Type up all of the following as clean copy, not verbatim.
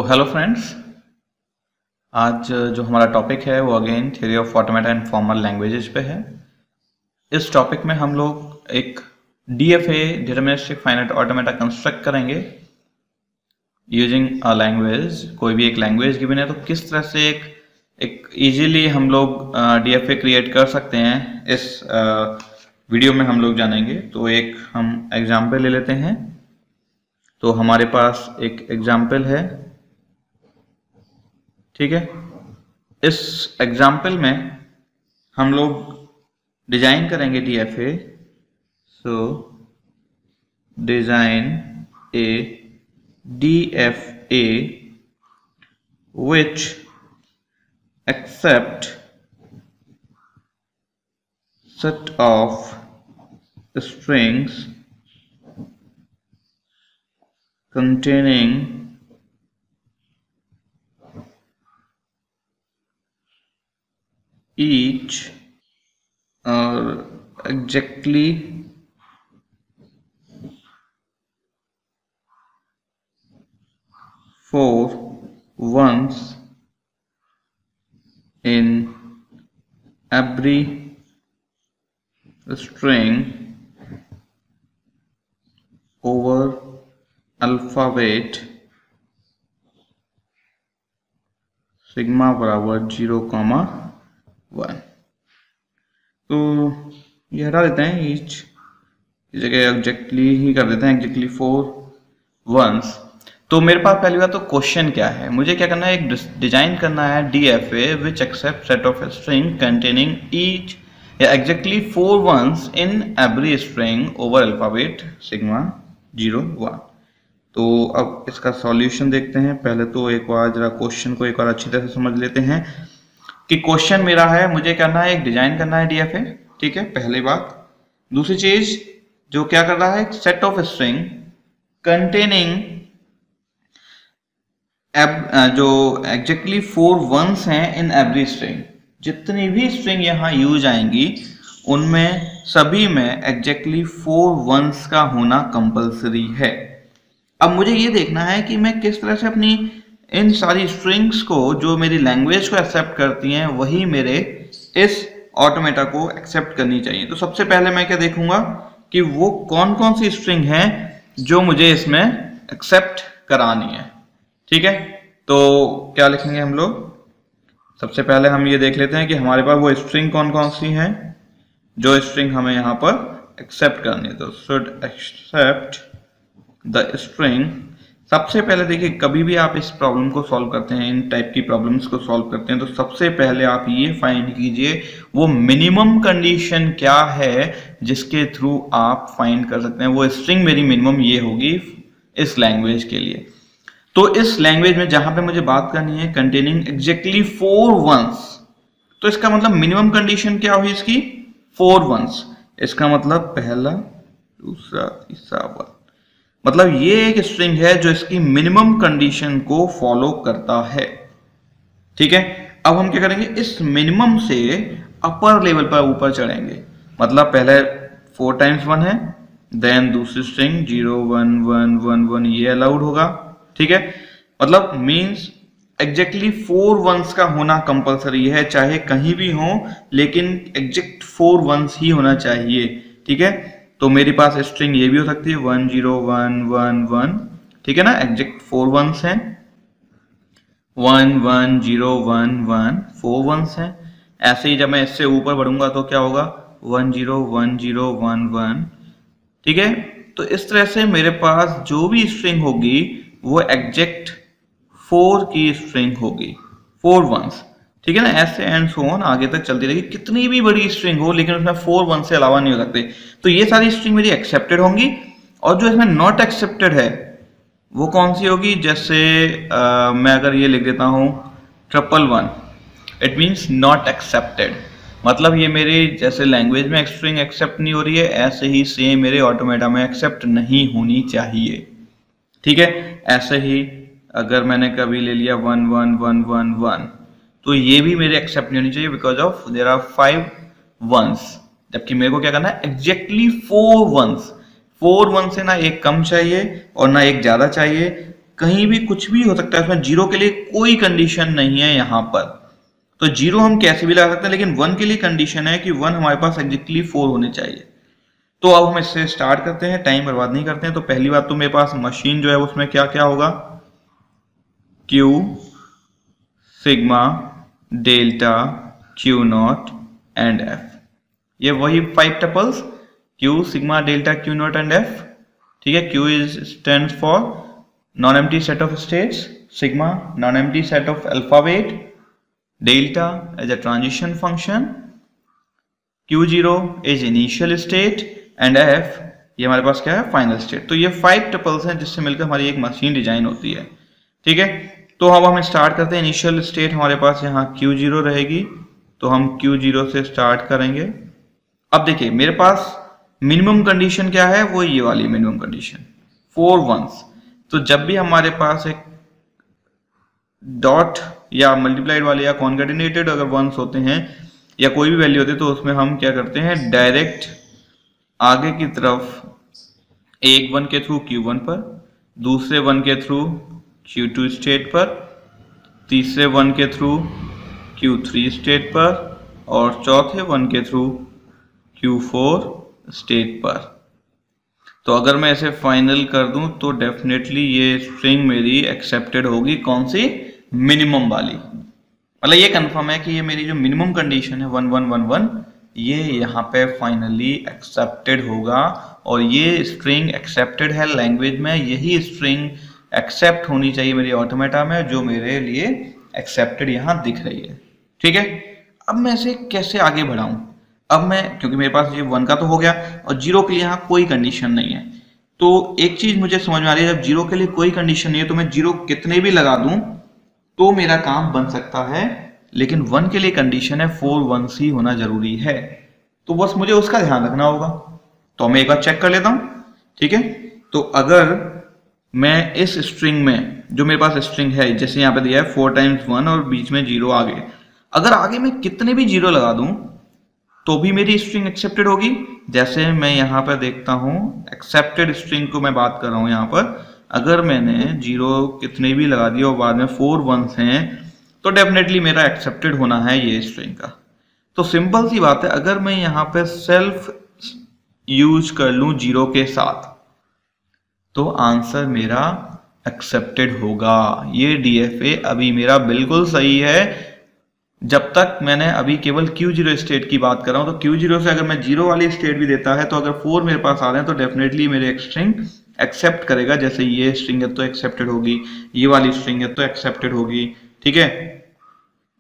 Hello friends, आज जो हमारा टॉपिक है वो again theory of automata and formal languages पे है। इस टॉपिक में हम लोग एक DFA deterministic finite automata construct करेंगे यूजिंग अ लैंग्वेज। कोई भी एक लैंग्वेज गिवन है तो किस तरह से एक इजीली हम लोग DFA क्रिएट कर सकते हैं, इस वीडियो में हम लोग जानेंगे। तो एक हम एग्जाम्पल ले लेते हैं। तो हमारे पास एक एग्जाम्पल है, ठीक है। इस एग्जाम्पल में हम लोग डिजाइन करेंगे DFA। So design A DFA which accept set of strings containing each or exactly four ones in every string over alphabet sigma बराबर 0,1। तो ये हटा देते हैं, ईच की जगह एग्जैक्टली ही कर देते हैं, एग्जैक्टली 4 वंस। तो मेरे पास पहली बात तो क्वेश्चन क्या है, मुझे क्या करना है, एक डिजाइन करना है DFA which accept set of string containing each या exactly 4 once in every string over alphabet sigma 0,1। तो अब इसका सॉल्यूशन देखते हैं। पहले तो एक बार जरा क्वेश्चन को एक बार अच्छी तरह से समझ लेते हैं कि क्वेश्चन मेरा है, मुझे करना है, एक डिजाइन करना है DFA, ठीक है, पहली बात। दूसरी चीज जो क्या कर रहा है, सेट ऑफ स्ट्रिंग कंटेनिंग जो एग्जैक्टली 4 वंस हैं इन एवरी स्ट्रिंग। जितनी भी स्ट्रिंग यहाँ यूज आएंगी उनमें सभी में एग्जैक्टली 4 वंस का होना कंपलसरी है। अब मुझे ये देखना है कि मैं किस तरह से अपनी इन सारी स्ट्रिंग्स को, जो मेरी लैंग्वेज को एक्सेप्ट करती हैं, वही मेरे इस ऑटोमेटा को एक्सेप्ट करनी चाहिए। तो सबसे पहले मैं क्या देखूंगा कि वो कौन कौन सी स्ट्रिंग है जो मुझे इसमें एक्सेप्ट करानी है, ठीक है। तो क्या लिखेंगे हम लोग, सबसे पहले हम ये देख लेते हैं कि हमारे पास वो स्ट्रिंग कौन कौन सी है जो स्ट्रिंग हमें यहाँ पर एक्सेप्ट करनी है। तो शुड एक्सेप्ट द स्ट्रिंग। सबसे पहले देखिए, कभी भी आप इस प्रॉब्लम को सॉल्व करते हैं, इन टाइप की प्रॉब्लम्स को सॉल्व करते हैं, तो सबसे पहले आप ये फाइंड कीजिए वो मिनिमम कंडीशन क्या है जिसके थ्रू आप फाइंड कर सकते हैं वो स्ट्रिंग मेरी मिनिमम ये होगी इस लैंग्वेज के लिए। तो इस लैंग्वेज में जहां पे मुझे बात करनी है कंटेनिंग एग्जैक्टली 4 वंस, तो इसका मतलब मिनिमम कंडीशन क्या हुई इसकी, 4 वंस। इसका मतलब पहला, दूसरा, तीसरा वन, मतलब ये एक स्ट्रिंग है जो इसकी मिनिमम कंडीशन को फॉलो करता है, ठीक है। अब हम क्या करेंगे, इस मिनिमम से अपर लेवल पर ऊपर चढ़ेंगे। मतलब पहले 4 टाइम्स 1 है, देन दूसरी स्ट्रिंग 0 1 1 1 1 ये अलाउड होगा, ठीक है। मतलब मींस एग्जैक्टली 4 वंस का होना कंपलसरी है, चाहे कहीं भी हो लेकिन एग्जैक्ट 4 वंस ही होना चाहिए, ठीक है। तो मेरे पास स्ट्रिंग ये भी हो सकती है 1 0 1 1 1, ठीक है ना, एग्जैक्ट 4 वंस हैं, 1 1 0 1 1 4 वंस हैं। ऐसे ही जब मैं इससे ऊपर बढ़ूंगा तो क्या होगा, 1 0 1 0 1 1, ठीक है। तो इस तरह से मेरे पास जो भी स्ट्रिंग होगी वो एग्जैक्ट 4 की स्ट्रिंग होगी, 4 वंस, ठीक है ना। ऐसे एंड सो ऑन आगे तक चलती रहेगी, कितनी भी बड़ी स्ट्रिंग हो लेकिन उसमें 4 वन से अलावा नहीं हो सकते। तो ये सारी स्ट्रिंग मेरी एक्सेप्टेड होंगी, और जो इसमें नॉट एक्सेप्टेड है वो कौन सी होगी, जैसे मैं अगर ये लिख देता हूँ 111, इट मीन्स नॉट एक्सेप्टेड। मतलब ये मेरी जैसे लैंग्वेज में स्ट्रिंग एक्सेप्ट नहीं हो रही है, ऐसे ही सेम मेरे ऑटोमेटा में एक्सेप्ट नहीं होनी चाहिए, ठीक है। ऐसे ही अगर मैंने कभी ले लिया 1 1 1 1 1, तो ये भी मेरे एक्सेप्ट नहीं होनी चाहिए because of there are 5 ones, जबकि मेरे को क्या करना है, एग्जैक्टली 4 वंस। 4 वन से ना एक कम चाहिए और ना एक ज्यादा चाहिए, कहीं भी कुछ भी हो सकता है, इसमें जीरो के लिए कोई कंडीशन नहीं है यहाँ पर। तो जीरो हम कैसे भी लगा सकते हैं, लेकिन वन के लिए कंडीशन है कि वन हमारे पास एग्जैक्टली 4 होने चाहिए। तो अब हम इससे स्टार्ट करते हैं, टाइम बर्बाद नहीं करते हैं। तो पहली बात तो मेरे पास मशीन जो है उसमें क्या क्या होगा, Q sigma delta Q not and F, ये वही 5 tuples Q sigma delta Q not and F. ठीक है, Q is stands for non empty set of states, sigma non empty set of alphabet, delta as a transition function, Q0 is initial state and F ये हमारे पास क्या है, final state. तो ये 5 tuples हैं जिससे मिलकर हमारी एक मशीन डिजाइन होती है। ठीक है, तो अब हम स्टार्ट करते हैं। इनिशियल स्टेट हमारे पास यहाँ Q0 रहेगी, तो हम Q0 से स्टार्ट करेंगे। अब देखिए मेरे पास मिनिमम कंडीशन क्या है, वो ये वाली मिनिमम कंडीशन 4 वंस। तो जब भी हमारे पास एक डॉट या मल्टीप्लाइड वाले या कॉन्केटिनेटेड अगर वंस होते हैं या कोई भी वैल्यू होती है, तो उसमें हम क्या करते हैं, डायरेक्ट आगे की तरफ एक वन के थ्रू Q1 पर, दूसरे वन के थ्रू Q2 स्टेट पर, तीसरे वन के थ्रू Q3 स्टेट पर और चौथे वन के थ्रू Q4 स्टेट पर। तो अगर मैं इसे फाइनल कर दूं तो डेफिनेटली ये स्ट्रिंग मेरी एक्सेप्टेड होगी, कौन सी, मिनिमम वाली। मतलब ये कंफर्म है कि ये मेरी जो मिनिमम कंडीशन है 1111 ये यहाँ पे फाइनली एक्सेप्टेड होगा। और ये स्ट्रिंग एक्सेप्टेड है लैंग्वेज में, यही स्ट्रिंग एक्सेप्ट होनी चाहिए मेरी ऑटोमेटा में, जो मेरे लिए एक्सेप्टेड यहाँ दिख रही है। ठीक है, अब मैं इसे कैसे आगे बढ़ाऊं। अब मैं, क्योंकि मेरे पास ये 1 का तो हो गया और 0 के लिए यहाँ कोई कंडीशन नहीं है, तो एक चीज मुझे समझ में आ रही है, जब 0 के लिए कोई कंडीशन नहीं है तो मैं 0 कितने भी लगा दूं तो मेरा काम बन सकता है, लेकिन 1 के लिए कंडीशन है 4 वंस ही होना जरूरी है। तो बस मुझे उसका ध्यान रखना होगा। तो मैं एक बार चेक कर लेता हूं। ठीक है, तो अगर मैं इस स्ट्रिंग में, जो मेरे पास स्ट्रिंग है जैसे यहाँ पे दिया है 4 टाइम्स 1 और बीच में 0 आगे, अगर आगे मैं कितने भी 0 लगा दूं तो भी मेरी स्ट्रिंग एक्सेप्टेड होगी। जैसे मैं यहाँ पर देखता हूं, एक्सेप्टेड स्ट्रिंग को मैं बात कर रहा हूं यहाँ पर, अगर मैंने 0 कितने भी लगा दिया और बाद में 4 वंस हैं तो डेफिनेटली मेरा एक्सेप्टेड होना है ये स्ट्रिंग का। तो सिंपल सी बात है, अगर मैं यहाँ पे सेल्फ यूज कर लूं 0 के साथ तो आंसर मेरा एक्सेप्टेड होगा। ये DFA अभी मेरा बिल्कुल सही है। जब तक मैंने अभी केवल Q0 स्टेट की बात कर रहा हूं, तो Q0 से अगर मैं 0 वाली स्टेट भी देता है तो अगर 4 मेरे पास आ रहे हैं तो डेफिनेटली मेरे स्ट्रिंग एक्सेप्ट करेगा। जैसे ये स्ट्रिंग है तो एक्सेप्टेड होगी, ये वाली स्ट्रिंग है तो एक्सेप्टेड होगी। ठीक है,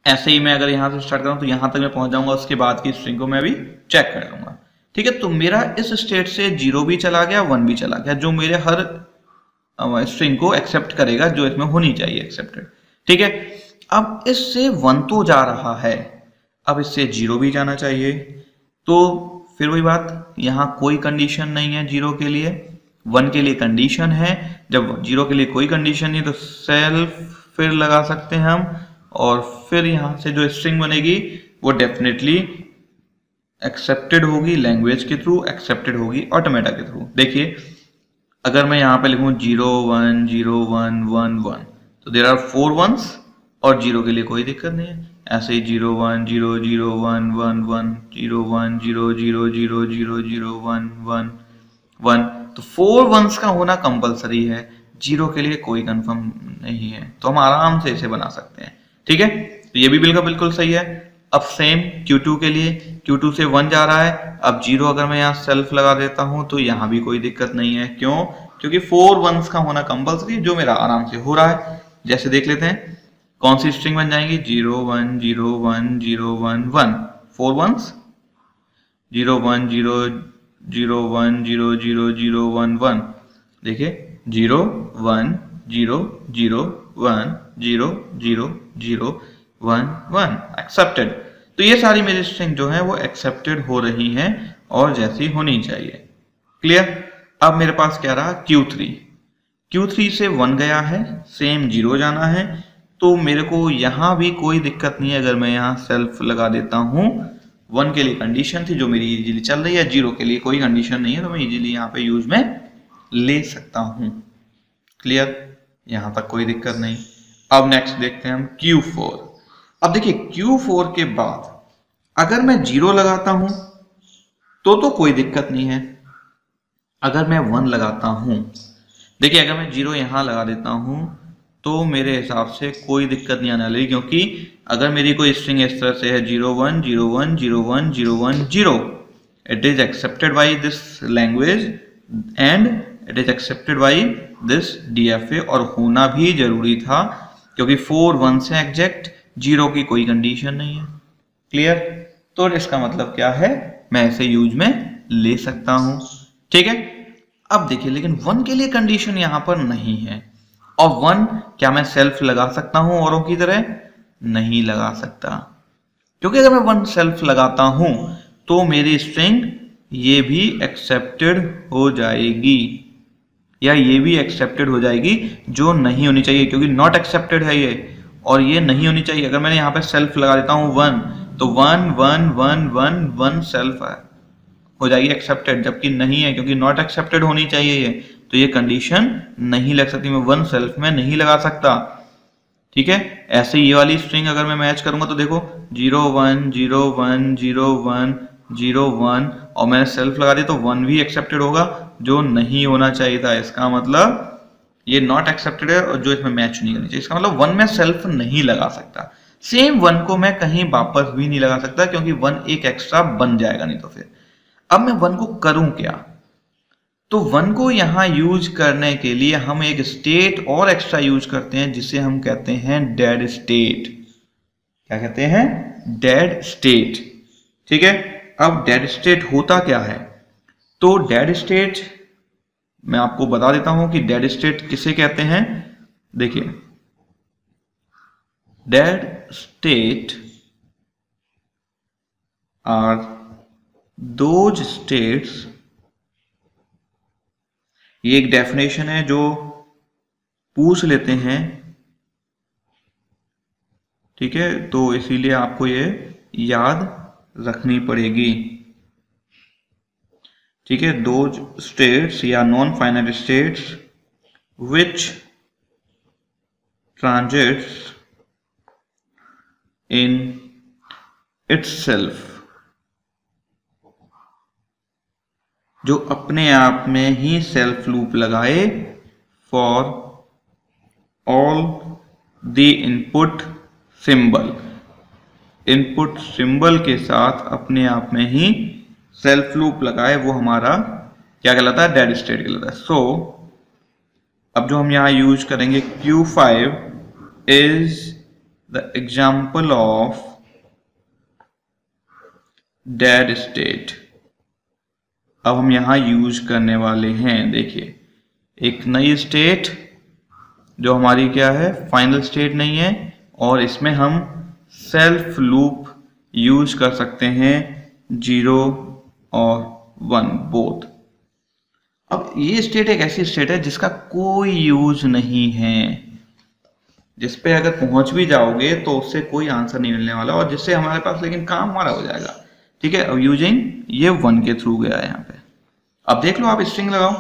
ऐसे ही मैं अगर यहाँ से स्टार्ट करूँ तो यहाँ तक मैं पहुंच जाऊंगा, उसके बाद की स्ट्रिंग को मैं अभी चेक कर लूंगा। ठीक है, तो मेरा इस स्टेट से 0 भी चला गया, 1 भी चला गया, जो मेरे हर स्ट्रिंग को एक्सेप्ट करेगा, जो इसमें होनी चाहिए एक्सेप्टेड। ठीक है, अब इससे 1 तो जा रहा है, अब इससे 0 भी जाना चाहिए। तो फिर वही बात, यहाँ कोई कंडीशन नहीं है 0 के लिए, 1 के लिए कंडीशन है। जब 0 के लिए कोई कंडीशन नहीं तो सेल्फ फिर लगा सकते हैं हम, और फिर यहाँ से जो स्ट्रिंग बनेगी वो डेफिनेटली एक्सेप्टेड होगी लैंग्वेज के थ्रू, एक्सेप्टेड होगी ऑटोमेटा के थ्रू। देखिए अगर मैं यहाँ पे लिखूँ 0 1 0 1 1 1 तो देयर आर 4 वंस और 0 के लिए कोई दिक्कत नहीं है। ऐसे ही 0 1 0 0 1 1 1 0 1 0 0 0 0 0 1 1 1, तो 4 वंस का होना कंपलसरी है, 0 के लिए कोई कंफर्म नहीं है, तो हम आराम से इसे बना सकते हैं। ठीक है, तो ये भी बिल्कुल सही है। अब सेम Q2 के लिए, Q2 से 1 जा रहा है, अब 0 अगर मैं यहाँ सेल्फ लगा देता हूं तो यहाँ भी कोई दिक्कत नहीं है। क्यों? क्योंकि 4 वंस का होना कंपलसरी, जो मेरा आराम से हो रहा है। जैसे देख लेते हैं कौन सी स्ट्रिंग बन जाएंगी, 0 1 0 1 0 1 1, 4 वंस, 0 1 0 0 1 0 0 0 1 1। देखिए 0 1 0 0 1 0 0 0 1 1 एक्सेप्टेड। तो ये सारी मेरी स्ट्रिंग जो है वो एक्सेप्टेड हो रही हैं और जैसी होनी चाहिए। क्लियर? अब मेरे पास क्या रहा, Q3। Q3 से 1 गया है, सेम 0 जाना है, तो मेरे को यहां भी कोई दिक्कत नहीं है। अगर मैं यहाँ सेल्फ लगा देता हूं, 1 के लिए कंडीशन थी जो मेरी इजीली चल रही है, 0 के लिए कोई कंडीशन नहीं है, तो मैं इजीली यहाँ पे यूज में ले सकता हूं। क्लियर? यहां तक कोई दिक्कत नहीं। अब नेक्स्ट देखते हैं हम Q4। अब देखिए Q4 के बाद अगर मैं 0 लगाता हूं तो कोई दिक्कत नहीं है। अगर मैं 1 लगाता हूं, देखिए अगर मैं 0 यहां लगा देता हूं तो मेरे हिसाब से कोई दिक्कत नहीं आने वाली, क्योंकि अगर मेरी कोई स्ट्रिंग इस तरह से है 0 1 0 1 0 1 0 1 0, it is accepted by this language and it is accepted by this DFA, और होना भी जरूरी था क्योंकि 4 1 से एग्जैक्ट, 0 की कोई कंडीशन नहीं है। क्लियर? तो इसका मतलब क्या है, मैं इसे यूज में ले सकता हूं। ठीक है, अब देखिए लेकिन 1 के लिए कंडीशन यहां पर नहीं है, और 1 क्या मैं सेल्फ लगा सकता हूं औरों की तरह? नहीं लगा सकता, क्योंकि अगर मैं 1 सेल्फ लगाता हूं तो मेरी स्ट्रिंग ये भी एक्सेप्टेड हो जाएगी, या ये भी एक्सेप्टेड हो जाएगी, जो नहीं होनी चाहिए, क्योंकि नॉट एक्सेप्टेड है ये, और ये नहीं होनी चाहिए। अगर मैंने यहाँ पे सेल्फ लगा देता हूँ 1, तो 1 1 1 1 1 सेल्फ हो जाएगी एक्सेप्टेड, जबकि नहीं है क्योंकि नॉट एक्सेप्टेड होनी चाहिए ये, तो ये कंडीशन नहीं लग सकती, मैं 1 सेल्फ में नहीं लगा सकता। ठीक है, ऐसे ये वाली स्ट्रिंग अगर मैं मैच करूंगा तो देखो 0 1 0 1 0 1 0 1, और मैंने सेल्फ लगा दिया तो 1 भी एक्सेप्टेड होगा, जो नहीं होना चाहिए था। इसका मतलब ये नॉट एक्सेप्टेड है और जो इसमें मैच नहीं करनी चाहिए, इसका मतलब 1 में सेल्फ नहीं लगा सकता। सेम 1 को मैं कहीं वापस भी नहीं लगा सकता, क्योंकि 1 एक एक्स्ट्रा बन जाएगा नहीं तो फिर। अब मैं 1 को करूं क्या? तो 1 को यहां यूज करने के लिए हम एक स्टेट और एक्स्ट्रा यूज करते हैं, जिसे हम कहते हैं डेड स्टेट। क्या कहते हैं? Dead state. ठीक है, अब डेड स्टेट होता क्या है? तो डेड स्टेट मैं आपको बता देता हूं कि डेड स्टेट किसे कहते हैं। देखिए, dead state are those states, ये एक डेफिनेशन है जो पूछ लेते हैं। ठीक है, तो इसीलिए आपको ये याद रखनी पड़ेगी। ठीक है, दोज स्टेट्स या non finite states which transits in itself, जो अपने आप में ही सेल्फ लूप लगाए for all the input symbol, input symbol के साथ अपने आप में ही सेल्फ लूप लगाए, वो हमारा क्या कहलाता है? डेड स्टेट कहलाता है। सो अब जो हम यहां यूज करेंगे Q5 is the example of dead state. अब हम यहां यूज करने वाले हैं, देखिए, एक नई स्टेट जो हमारी क्या है? फाइनल स्टेट नहीं है, और इसमें हम सेल्फ लूप यूज कर सकते हैं 0 और 1 बोथ। अब ये स्टेट एक ऐसी स्टेट है जिसका कोई यूज नहीं है, जिस पे अगर पहुंच भी जाओगे तो उससे कोई आंसर नहीं मिलने वाला, और जिससे हमारे पास लेकिन काम हमारा हो जाएगा। ठीक है, अब यूजिंग ये 1 के थ्रू गया है यहाँ पे। अब देख लो, आप स्ट्रिंग लगाओ,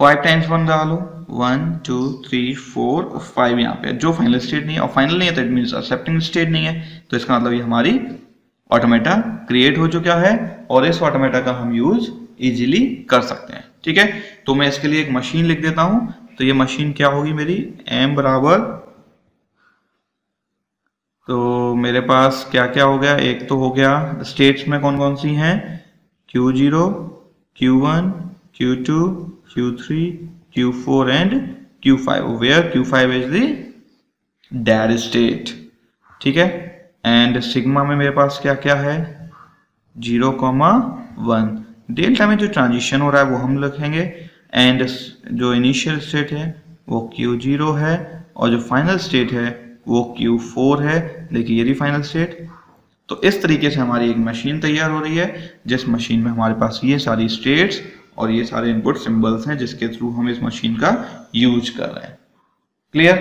5 टाइम्स 1 लगा लो, 1 2 3 4 और 5 यहाँ पे, जो फाइनल स्टेट नहीं है, और फाइनल नहीं है तो इट मीन्स एक्सेप्टिंग स्टेट नहीं है, तो इसका मतलब ये हमारी ऑटोमेटा क्रिएट हो चुका है, और इस ऑटोमेटा का हम यूज इजीली कर सकते हैं। ठीक है, तो मैं इसके लिए एक मशीन लिख देता हूं। तो ये मशीन क्या होगी मेरी? m बराबर, तो मेरे पास क्या क्या हो गया? एक तो हो गया स्टेट्स में कौन कौन सी हैं? Q0 Q1 Q2 Q3 Q4 and Q5, where Q5 is the dead state. ठीक है, एंड सिग्मा में मेरे पास क्या क्या है? 0,1। डेल्टा में जो ट्रांजिशन हो रहा है वो हम लिखेंगे, एंड जो इनिशियल स्टेट है वो Q0 है, और जो फाइनल स्टेट है वो Q4 है। देखिए, ये रही फाइनल स्टेट। तो इस तरीके से हमारी एक मशीन तैयार हो रही है, जिस मशीन में हमारे पास ये सारी स्टेट्स और ये सारे इनपुट सिंबल्स हैं, जिसके थ्रू हम इस मशीन का यूज कर रहे हैं। क्लियर?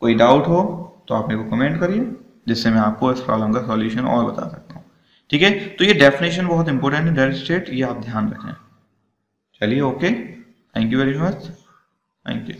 कोई डाउट हो तो आप मेरे को कमेंट करिए, जिससे मैं आपको इस प्रॉब्लम का सॉल्यूशन और बता सकता हूँ। ठीक है, तो ये डेफिनेशन बहुत इंपॉर्टेंट है, डेड स्टेट, ये आप ध्यान रखें। चलिए, okay, thank you very much, thank you.